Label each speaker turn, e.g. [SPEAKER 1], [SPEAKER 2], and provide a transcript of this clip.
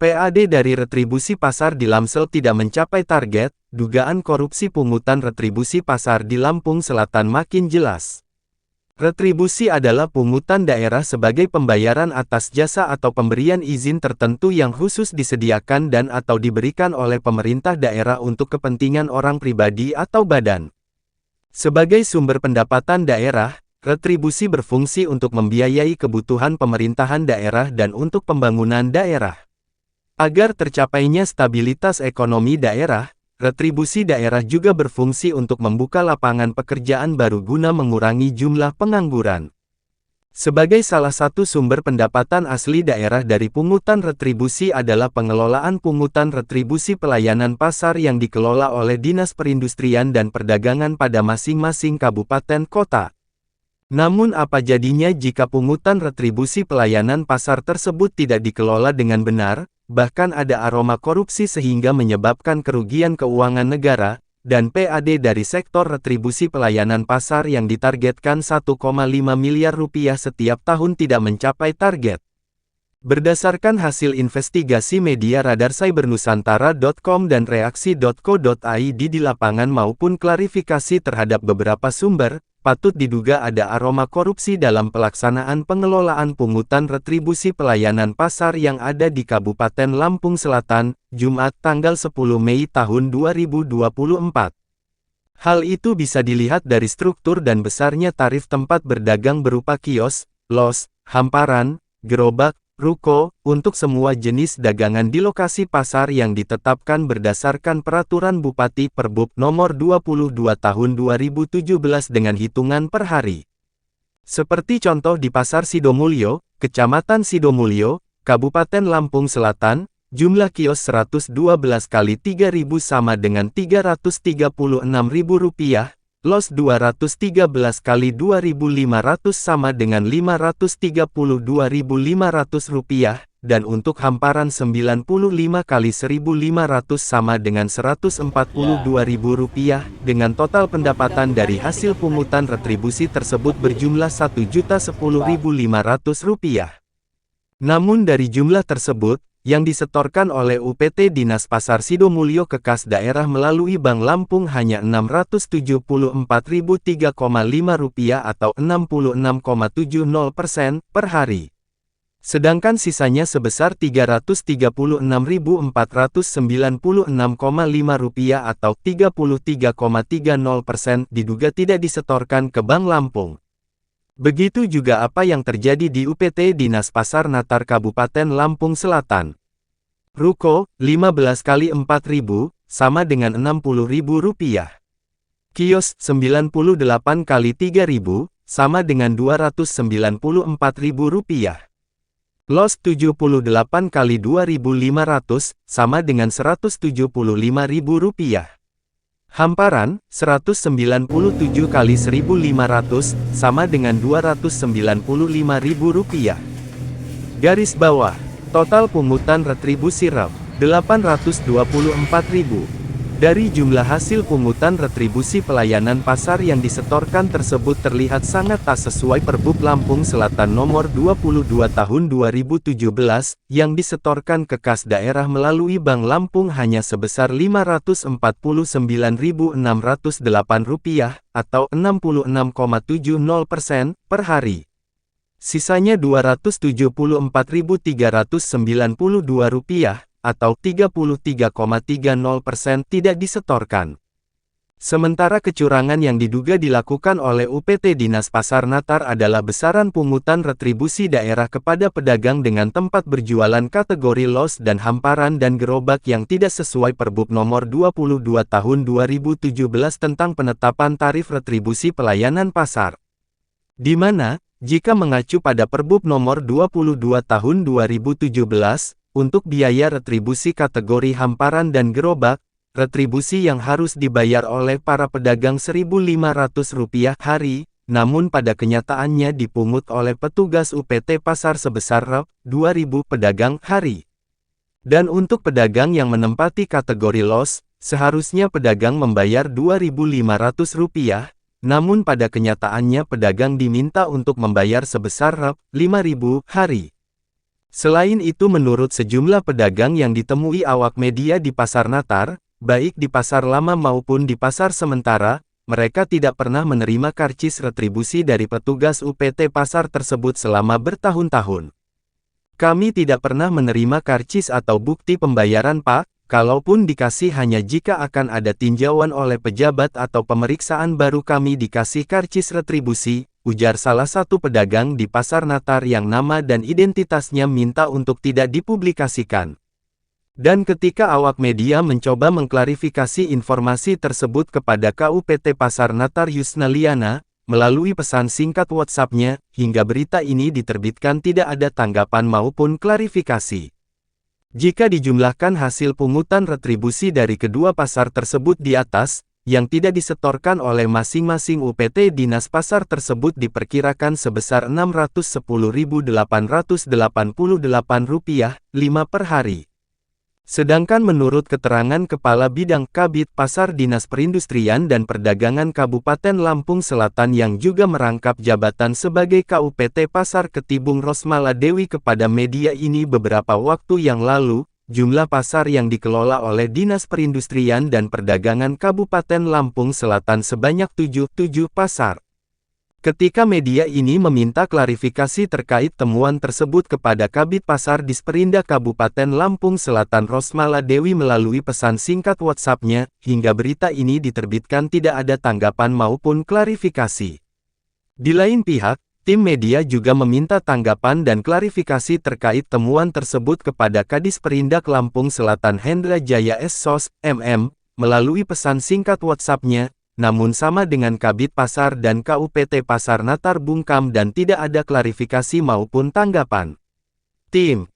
[SPEAKER 1] PAD dari retribusi pasar di Lamsel tidak mencapai target, dugaan korupsi pungutan retribusi pasar di Lampung Selatan makin jelas. Retribusi adalah pungutan daerah sebagai pembayaran atas jasa atau pemberian izin tertentu yang khusus disediakan dan atau diberikan oleh pemerintah daerah untuk kepentingan orang pribadi atau badan. Sebagai sumber pendapatan daerah, retribusi berfungsi untuk membiayai kebutuhan pemerintahan daerah dan untuk pembangunan daerah. Agar tercapainya stabilitas ekonomi daerah, retribusi daerah juga berfungsi untuk membuka lapangan pekerjaan baru guna mengurangi jumlah pengangguran. Sebagai salah satu sumber pendapatan asli daerah dari pungutan retribusi adalah pengelolaan pungutan retribusi pelayanan pasar yang dikelola oleh Dinas Perindustrian dan Perdagangan pada masing-masing kabupaten kota. Namun apa jadinya jika pungutan retribusi pelayanan pasar tersebut tidak dikelola dengan benar? Bahkan ada aroma korupsi sehingga menyebabkan kerugian keuangan negara, dan PAD dari sektor retribusi pelayanan pasar yang ditargetkan 1,5 miliar rupiah setiap tahun tidak mencapai target. Berdasarkan hasil investigasi media Radar Cyber-Nusantara.com dan Reaksi.co.id di lapangan maupun klarifikasi terhadap beberapa sumber, patut diduga ada aroma korupsi dalam pelaksanaan pengelolaan pungutan retribusi pelayanan pasar yang ada di Kabupaten Lampung Selatan, Jumat tanggal 10 Mei tahun 2024. Hal itu bisa dilihat dari struktur dan besarnya tarif tempat berdagang berupa kios, los, hamparan, gerobak, ruko, untuk semua jenis dagangan di lokasi pasar yang ditetapkan berdasarkan Peraturan Bupati Perbub Nomor 22 Tahun 2017 dengan hitungan per hari. Seperti contoh di Pasar Sidomulyo, Kecamatan Sidomulyo, Kabupaten Lampung Selatan, jumlah kios 112 kali 3.000 sama dengan Rp336.000, los 213 kali 2.500 sama dengan Rp532.500, dan untuk hamparan 95 kali 1.500 sama dengan Rp142.000, dengan total pendapatan dari hasil pungutan retribusi tersebut berjumlah Rp1.010.500. Namun dari jumlah tersebut, yang disetorkan oleh UPT Dinas Pasar Sidomulyo ke kas daerah melalui Bank Lampung hanya Rp674.003,5 atau 66,70% per hari. Sedangkan sisanya sebesar Rp336.496,5 atau 33,30% diduga tidak disetorkan ke Bank Lampung. Begitu juga apa yang terjadi di UPT Dinas Pasar Natar Kabupaten Lampung Selatan. Ruko, 15 kali 4.000, sama dengan Rp60.000. Kios, 98 kali 3.000, sama dengan Rp294.000. Los, 78 kali 2.500, sama dengan Rp175.000. Hamparan, 197 kali 1.500, sama dengan Rp295.000. Garis bawah, total pungutan retribusi Rp824.000. Dari jumlah hasil pungutan retribusi pelayanan pasar yang disetorkan tersebut terlihat sangat tak sesuai Perbub Lampung Selatan Nomor 22 Tahun 2017, yang disetorkan ke kas daerah melalui Bank Lampung hanya sebesar Rp549.608, atau 66,70% per hari. Sisanya Rp274.392, atau 33,30% tidak disetorkan. Sementara kecurangan yang diduga dilakukan oleh UPT Dinas Pasar Natar adalah besaran pungutan retribusi daerah kepada pedagang dengan tempat berjualan kategori los dan hamparan dan gerobak yang tidak sesuai Perbub Nomor 22 Tahun 2017 tentang penetapan tarif retribusi pelayanan pasar. Di mana, jika mengacu pada Perbub Nomor 22 Tahun 2017, untuk biaya retribusi kategori hamparan dan gerobak, retribusi yang harus dibayar oleh para pedagang Rp1.500 hari, namun pada kenyataannya dipungut oleh petugas UPT Pasar sebesar Rp2.000 pedagang hari. Dan untuk pedagang yang menempati kategori los, seharusnya pedagang membayar Rp2.500, namun pada kenyataannya pedagang diminta untuk membayar sebesar Rp5.000 hari. Selain itu menurut sejumlah pedagang yang ditemui awak media di Pasar Natar, baik di pasar lama maupun di pasar sementara, mereka tidak pernah menerima karcis retribusi dari petugas UPT pasar tersebut selama bertahun-tahun. Kami tidak pernah menerima karcis atau bukti pembayaran Pak, kalaupun dikasih hanya jika akan ada tinjauan oleh pejabat atau pemeriksaan baru kami dikasih karcis retribusi, ujar salah satu pedagang di Pasar Natar yang nama dan identitasnya minta untuk tidak dipublikasikan. Dan ketika awak media mencoba mengklarifikasi informasi tersebut kepada KUPT Pasar Natar Yusna Liana, melalui pesan singkat WhatsApp-nya, hingga berita ini diterbitkan tidak ada tanggapan maupun klarifikasi. Jika dijumlahkan hasil pungutan retribusi dari kedua pasar tersebut di atas, yang tidak disetorkan oleh masing-masing UPT dinas pasar tersebut diperkirakan sebesar Rp610.888,5 per hari. Sedangkan menurut keterangan Kepala Bidang Kabid Pasar Dinas Perindustrian dan Perdagangan Kabupaten Lampung Selatan yang juga merangkap jabatan sebagai KUPT Pasar Ketibung Rosmala Dewi kepada media ini beberapa waktu yang lalu, jumlah pasar yang dikelola oleh Dinas Perindustrian dan Perdagangan Kabupaten Lampung Selatan sebanyak 7 pasar. Ketika media ini meminta klarifikasi terkait temuan tersebut kepada Kabid Pasar Disperinda Kabupaten Lampung Selatan Rosmala Dewi melalui pesan singkat WhatsApp-nya, hingga berita ini diterbitkan tidak ada tanggapan maupun klarifikasi. Di lain pihak, tim media juga meminta tanggapan dan klarifikasi terkait temuan tersebut kepada Kadis Perindak Lampung Selatan Hendra Jaya S.Sos, MM, melalui pesan singkat WhatsApp-nya, namun sama dengan Kabid Pasar dan KUPT Pasar Natar bungkam dan tidak ada klarifikasi maupun tanggapan. Tim